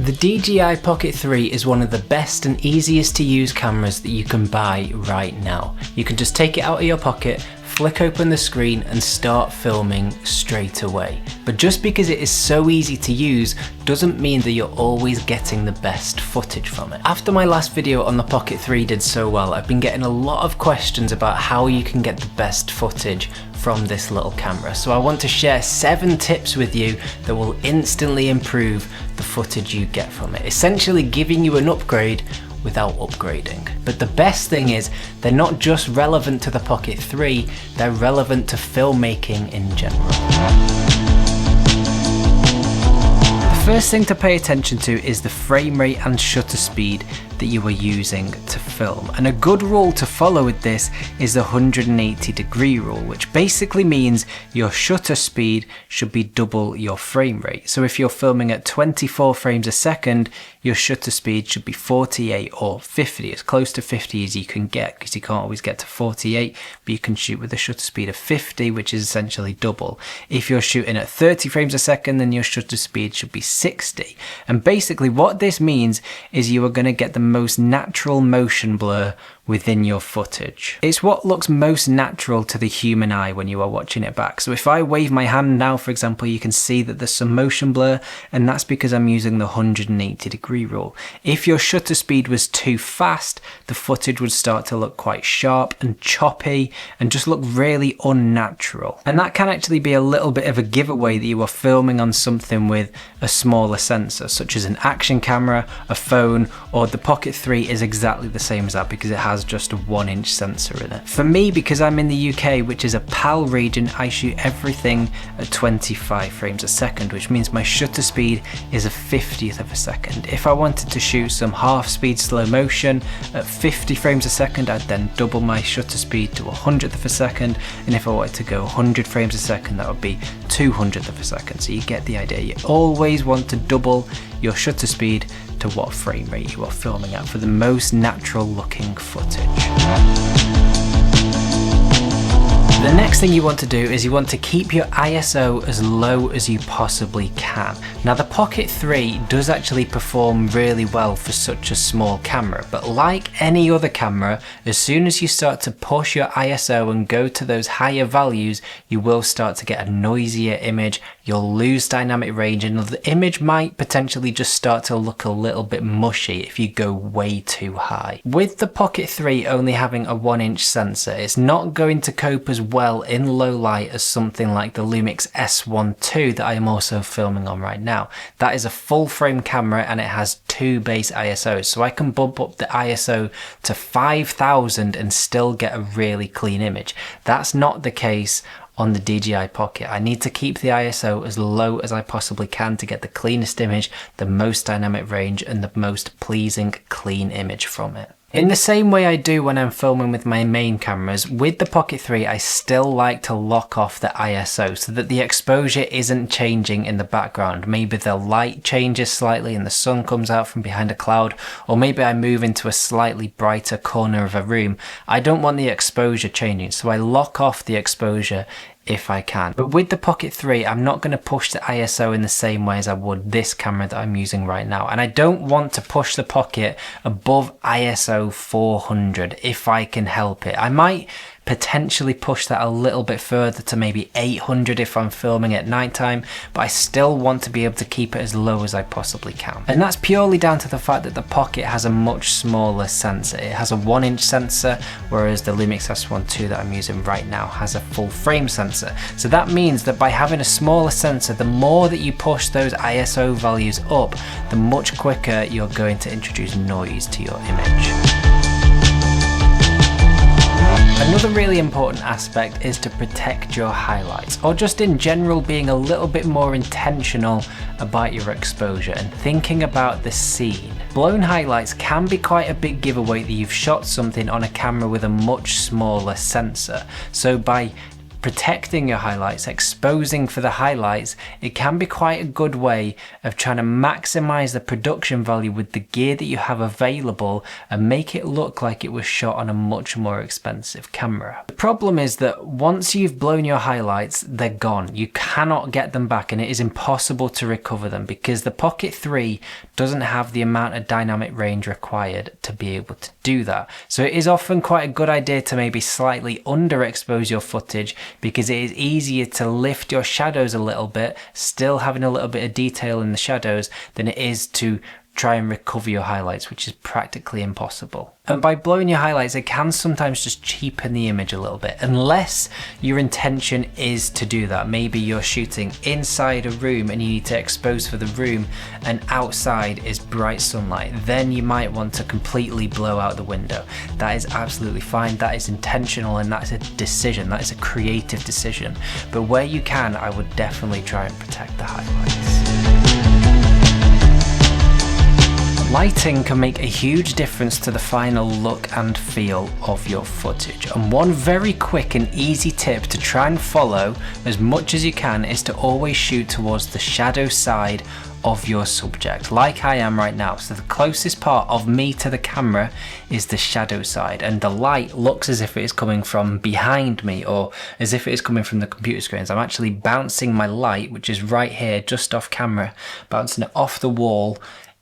The DJI Pocket 3 is one of the best and easiest to use cameras that you can buy right now. You can just take it out of your pocket, flick open the screen and start filming straight away. But just because it is so easy to use doesn't mean that you're always getting the best footage from it. After my last video on the Pocket 3 did so well, I've been getting a lot of questions about how you can get the best footage from this little camera. So I want to share 7 tips with you that will instantly improve the footage you get from it, essentially giving you an upgrade without upgrading. But the best thing is, they're not just relevant to the Pocket 3, they're relevant to filmmaking in general. The first thing to pay attention to is the frame rate and shutter speed that you are using to film. And a good rule to follow with this is the 180-degree rule, which basically means your shutter speed should be double your frame rate. So if you're filming at 24 frames a second, your shutter speed should be 48 or 50, as close to 50 as you can get, because you can't always get to 48, but you can shoot with a shutter speed of 50, which is essentially double. If you're shooting at 30 frames a second, then your shutter speed should be 60. And basically what this means is you are going to get the most natural motion blur within your footage. It's what looks most natural to the human eye when you are watching it back. So if I wave my hand now, for example, you can see that there's some motion blur, and that's because I'm using the 180-degree rule. If your shutter speed was too fast, the footage would start to look quite sharp and choppy and just look really unnatural. And that can actually be a little bit of a giveaway that you are filming on something with a smaller sensor, such as an action camera, a phone, or the Pocket 3 is exactly the same as that because it has just a 1-inch sensor in it. For me, because I'm in the UK, which is a PAL region, I shoot everything at 25 frames a second, which means my shutter speed is a 50th of a second. If I wanted to shoot some half-speed slow motion at 50 frames a second, I'd then double my shutter speed to 100th of a second, and if I wanted to go 100 frames a second, that would be 200th of a second. So you get the idea. You always want to double your shutter speed to what frame rate you are filming at for the most natural looking footage. The next thing you want to do is you want to keep your ISO as low as you possibly can. Now the Pocket 3 does actually perform really well for such a small camera, but like any other camera, as soon as you start to push your ISO and go to those higher values, you will start to get a noisier image, you'll lose dynamic range, and the image might potentially just start to look a little bit mushy if you go way too high. With the Pocket 3 only having a 1-inch sensor, it's not going to cope as well in low light as something like the Lumix S1 II that I am also filming on right now. That is a full frame camera and it has 2 base ISOs, so I can bump up the ISO to 5000 and still get a really clean image. That's not the case on the DJI Pocket. I need to keep the ISO as low as I possibly can to get the cleanest image, the most dynamic range, and the most pleasing clean image from it. In the same way I do when I'm filming with my main cameras, with the Pocket 3 I still like to lock off the ISO so that the exposure isn't changing in the background. Maybe the light changes slightly and the sun comes out from behind a cloud, or maybe I move into a slightly brighter corner of a room. I don't want the exposure changing, so I lock off the exposure if I can. But with the Pocket 3, I'm not going to push the ISO in the same way as I would this camera that I'm using right now. And I don't want to push the Pocket above ISO 400 if I can help it. I might potentially push that a little bit further to maybe 800 if I'm filming at nighttime, but I still want to be able to keep it as low as I possibly can. And that's purely down to the fact that the Pocket has a much smaller sensor. It has a 1-inch sensor, whereas the Lumix S1 II that I'm using right now has a full frame sensor. So that means that by having a smaller sensor, the more that you push those ISO values up, the much quicker you're going to introduce noise to your image. Another really important aspect is to protect your highlights, or just in general being a little bit more intentional about your exposure and thinking about the scene. Blown highlights can be quite a big giveaway that you've shot something on a camera with a much smaller sensor. So by protecting your highlights, exposing for the highlights, it can be quite a good way of trying to maximize the production value with the gear that you have available and make it look like it was shot on a much more expensive camera. The problem is that once you've blown your highlights, they're gone. You cannot get them back, and it is impossible to recover them because the Pocket 3 doesn't have the amount of dynamic range required to be able to do that. So it is often quite a good idea to maybe slightly underexpose your footage, because it is easier to lift your shadows a little bit, still having a little bit of detail in the shadows, than it is to try and recover your highlights, which is practically impossible. And by blowing your highlights, it can sometimes just cheapen the image a little bit, unless your intention is to do that. Maybe you're shooting inside a room and you need to expose for the room, and outside is bright sunlight. Then you might want to completely blow out the window. That is absolutely fine. That is intentional, and that's a decision. That is a creative decision. But where you can, I would definitely try and protect the highlights. Lighting can make a huge difference to the final look and feel of your footage, and one very quick and easy tip to try and follow as much as you can is to always shoot towards the shadow side of your subject, like I am right now. So the closest part of me to the camera is the shadow side, and the light looks as if it is coming from behind me or as if it is coming from the computer screens. I'm actually bouncing my light, which is right here just off camera, bouncing it off the wall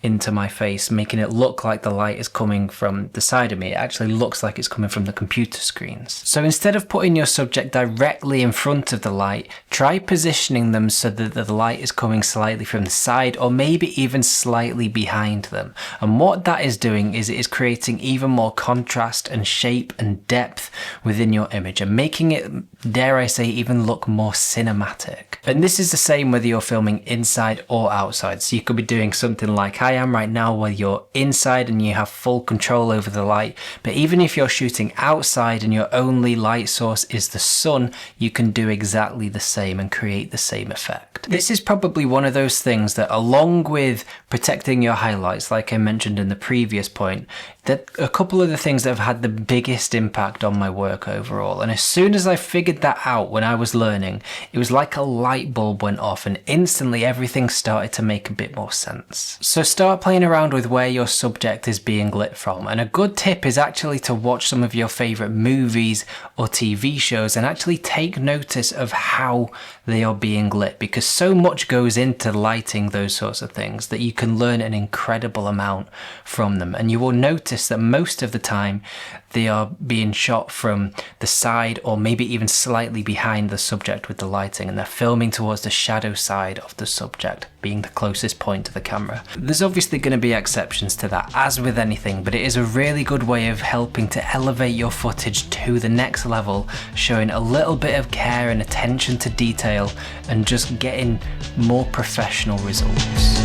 into my face, making it look like the light is coming from the side of me. It actually looks like it's coming from the computer screens. So instead of putting your subject directly in front of the light, try positioning them so that the light is coming slightly from the side, or maybe even slightly behind them. And what that is doing is it is creating even more contrast and shape and depth within your image, and making it, dare I say, even look more cinematic. And this is the same whether you're filming inside or outside. So you could be doing something like I am right now, where you're inside and you have full control over the light. But even if you're shooting outside and your only light source is the sun, you can do exactly the same and create the same effect. This is probably one of those things that, along with protecting your highlights, like I mentioned in the previous point, that a couple of the things that have had the biggest impact on my work overall. And as soon as I figured that out when I was learning, it was like a light bulb went off, and instantly everything started to make a bit more sense. So start playing around with where your subject is being lit from. And a good tip is actually to watch some of your favorite movies or TV shows and actually take notice of how they are being lit, because so much goes into lighting those sorts of things that you can learn an incredible amount from them. And you will notice that most of the time they are being shot from the side, or maybe even slightly behind the subject with the lighting, and they're filming towards the shadow side of the subject, being the closest point to the camera. There's obviously going to be exceptions to that, as with anything, but it is a really good way of helping to elevate your footage to the next level, showing a little bit of care and attention to detail, and just getting more professional results.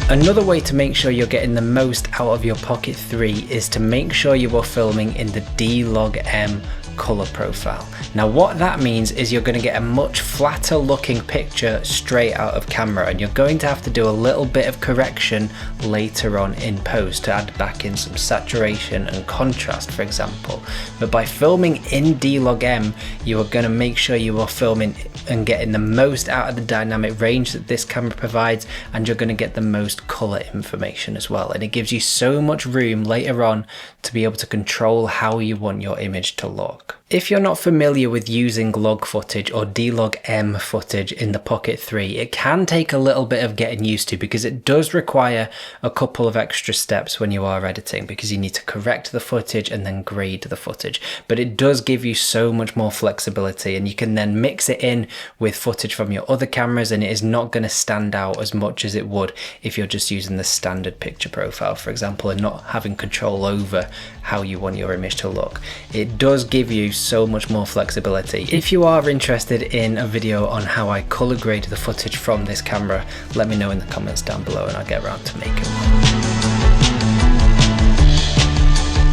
Another way to make sure you're getting the most out of your Pocket 3 is to make sure you are filming in the D-Log-M color profile. Now what that means is you're going to get a much flatter looking picture straight out of camera, and you're going to have to do a little bit of correction later on in post to add back in some saturation and contrast, for example. But by filming in D-Log-M, you are going to make sure you are filming and getting the most out of the dynamic range that this camera provides, and you're going to get the most color information as well. And it gives you so much room later on to be able to control how you want your image to look. If you're not familiar with using log footage or D-Log-M footage in the Pocket 3, it can take a little bit of getting used to, because it does require a couple of extra steps when you are editing, because you need to correct the footage and then grade the footage. But it does give you so much more flexibility, and you can then mix it in with footage from your other cameras, and it is not going to stand out as much as it would if you're just using the standard picture profile, for example, and not having control over how you want your image to look. It does give you so much more flexibility. If you are interested in a video on how I color grade the footage from this camera, let me know in the comments down below and I'll get around to making one.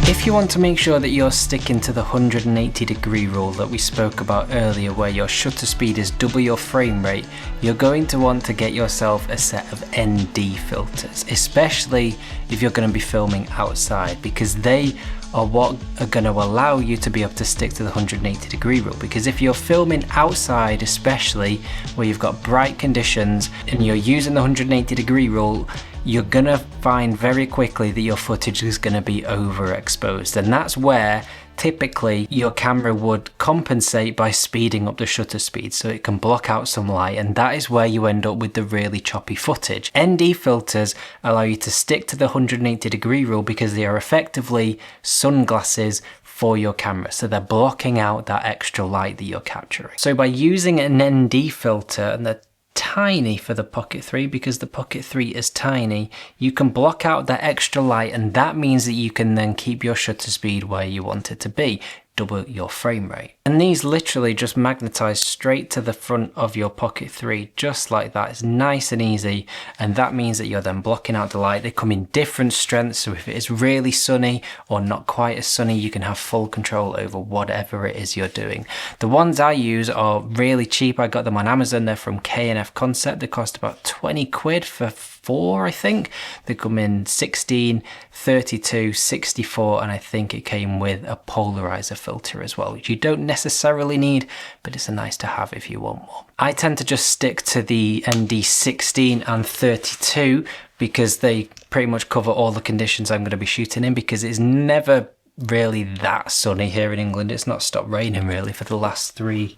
If you want to make sure that you're sticking to the 180-degree rule that we spoke about earlier, where your shutter speed is double your frame rate, you're going to want to get yourself a set of ND filters, especially if you're going to be filming outside, because they are what are going to allow you to be able to stick to the 180-degree rule, because if you're filming outside, especially where you've got bright conditions and you're using the 180-degree rule, you're gonna find very quickly that your footage is gonna be overexposed, and that's where typically your camera would compensate by speeding up the shutter speed so it can block out some light, and that is where you end up with the really choppy footage. ND filters allow you to stick to the 180-degree rule because they are effectively sunglasses for your camera, so they're blocking out that extra light that you're capturing. So by using an ND filter, and they're tiny for the Pocket 3 because the Pocket 3 is tiny, you can block out that extra light, and that means that you can then keep your shutter speed where you want it to be, double your frame rate. And these literally just magnetize straight to the front of your Pocket 3 just like that. It's nice and easy, and that means that you're then blocking out the light. They come in different strengths, so if it is really sunny or not quite as sunny, you can have full control over whatever it is you're doing. The ones I use are really cheap. I got them on Amazon. They're from K&F Concept. They cost about 20 quid for 4, I think. They come in 16, 32, 64, and I think it came with a polarizer filter as well, which you don't necessarily need, but it's a nice to have if you want more. I tend to just stick to the ND 16 and 32 because they pretty much cover all the conditions I'm going to be shooting in, because it's never really that sunny here in England. It's not stopped raining really for the last three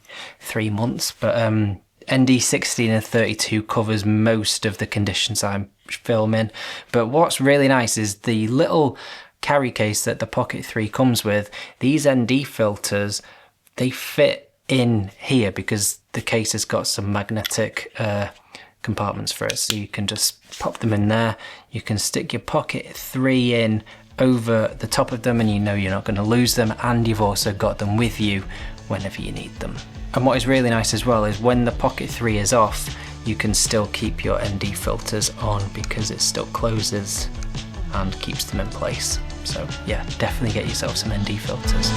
months, but ND 16 and 32 covers most of the conditions I'm filming. But what's really nice is the little carry case that the Pocket 3 comes with. These ND filters, they fit in here because the case has got some magnetic compartments for it, so you can just pop them in there. You can stick your Pocket 3 in over the top of them and you know you're not going to lose them, and you've also got them with you whenever you need them. And what is really nice as well is when the Pocket 3 is off, you can still keep your ND filters on because it still closes and keeps them in place. So yeah, definitely get yourself some ND filters.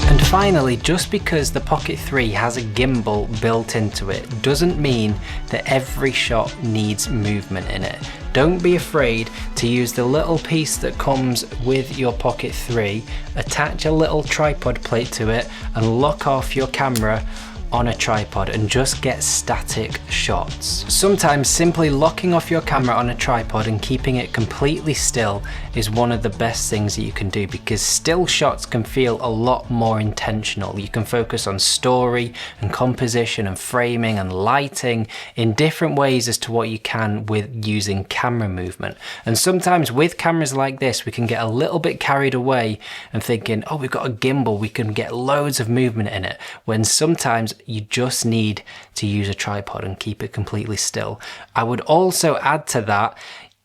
And finally, just because the Pocket 3 has a gimbal built into it doesn't mean that every shot needs movement in it. Don't be afraid to use the little piece that comes with your Pocket 3, attach a little tripod plate to it and lock off your camera on a tripod and just get static shots. Sometimes simply locking off your camera on a tripod and keeping it completely still is one of the best things that you can do, because still shots can feel a lot more intentional. You can focus on story and composition and framing and lighting in different ways as to what you can with using camera movement. And sometimes with cameras like this, we can get a little bit carried away and thinking, oh, we've got a gimbal, we can get loads of movement in it, when sometimes you just need to use a tripod and keep it completely still. I would also add to that,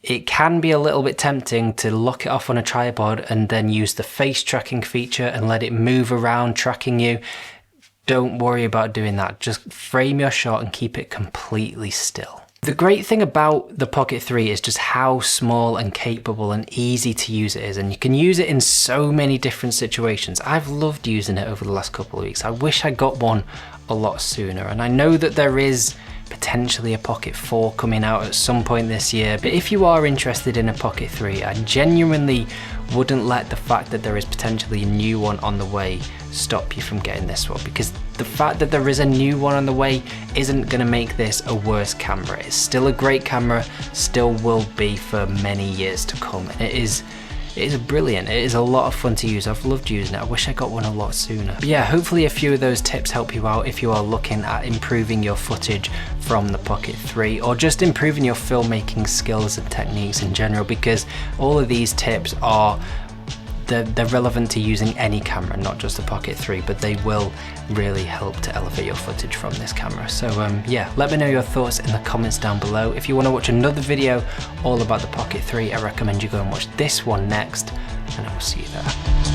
it can be a little bit tempting to lock it off on a tripod and then use the face tracking feature and let it move around tracking you. Don't worry about doing that. Just frame your shot and keep it completely still. The great thing about the Pocket 3 is just how small and capable and easy to use it is, and you can use it in so many different situations. I've loved using it over the last couple of weeks. I wish I got one a lot sooner, and I know that there is potentially a Pocket 4 coming out at some point this year, but if you are interested in a Pocket 3, I genuinely wouldn't let the fact that there is potentially a new one on the way stop you from getting this one, because the fact that there is a new one on the way isn't going to make this a worse camera. It's still a great camera, still will be for many years to come, and it is brilliant. It is a lot of fun to use. I've loved using it. I wish I got one a lot sooner. But yeah, hopefully a few of those tips help you out if you are looking at improving your footage from the Pocket 3, or just improving your filmmaking skills and techniques in general, because all of these tips are they're relevant to using any camera, not just the Pocket 3, but they will really help to elevate your footage from this camera. So yeah, let me know your thoughts in the comments down below. If you want to watch another video all about the Pocket 3, I recommend you go and watch this one next, and I will see you there.